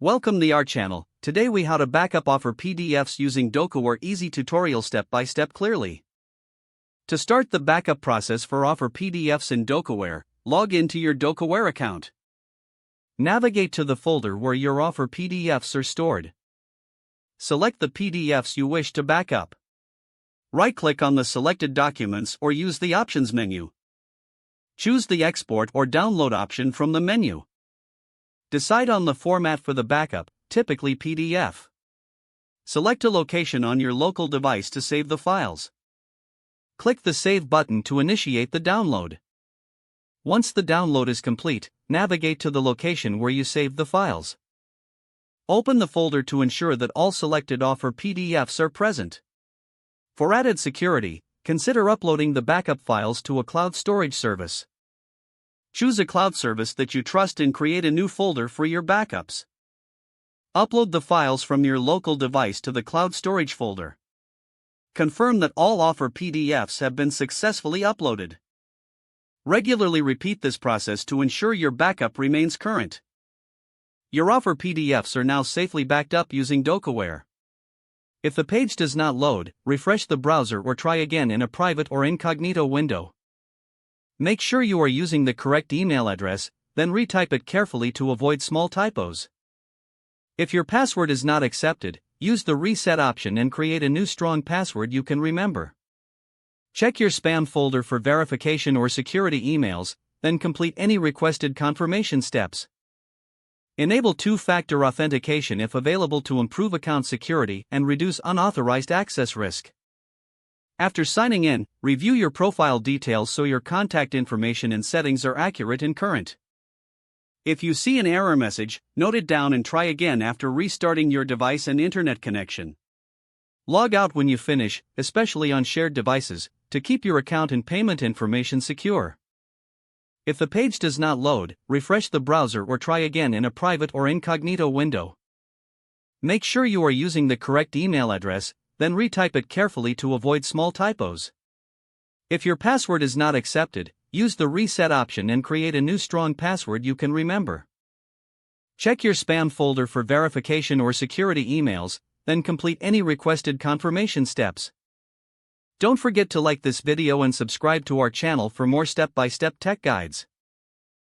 Welcome to our channel. Today we how to backup offer PDFs using DocuWare easy tutorial step by step clearly. To start the backup process for offer PDFs in DocuWare, log into your DocuWare account. Navigate to the folder where your offer PDFs are stored. Select the PDFs you wish to backup. Right-click on the selected documents or use the options menu. Choose the export or download option from the menu. Decide on the format for the backup, typically PDF. Select a location on your local device to save the files. Click the Save button to initiate the download. Once the download is complete, navigate to the location where you saved the files. Open the folder to ensure that all selected offer PDFs are present. For added security, consider uploading the backup files to a cloud storage service. Choose a cloud service that you trust and create a new folder for your backups. Upload the files from your local device to the cloud storage folder. Confirm that all offer PDFs have been successfully uploaded. Regularly repeat this process to ensure your backup remains current. Your offer PDFs are now safely backed up using DocuWare. If the page does not load, refresh the browser or try again in a private or incognito window. Make sure you are using the correct email address, then retype it carefully to avoid small typos. If your password is not accepted, use the reset option and create a new strong password you can remember. Check your spam folder for verification or security emails, then complete any requested confirmation steps. Enable two-factor authentication if available to improve account security and reduce unauthorized access risk. After signing in, review your profile details so your contact information and settings are accurate and current. If you see an error message, note it down and try again after restarting your device and internet connection. Log out when you finish, especially on shared devices, to keep your account and payment information secure. If the page does not load, refresh the browser or try again in a private or incognito window. Make sure you are using the correct email address, then retype it carefully to avoid small typos. If your password is not accepted, use the reset option and create a new strong password you can remember. Check your spam folder for verification or security emails, then complete any requested confirmation steps. Don't forget to like this video and subscribe to our channel for more step-by-step tech guides.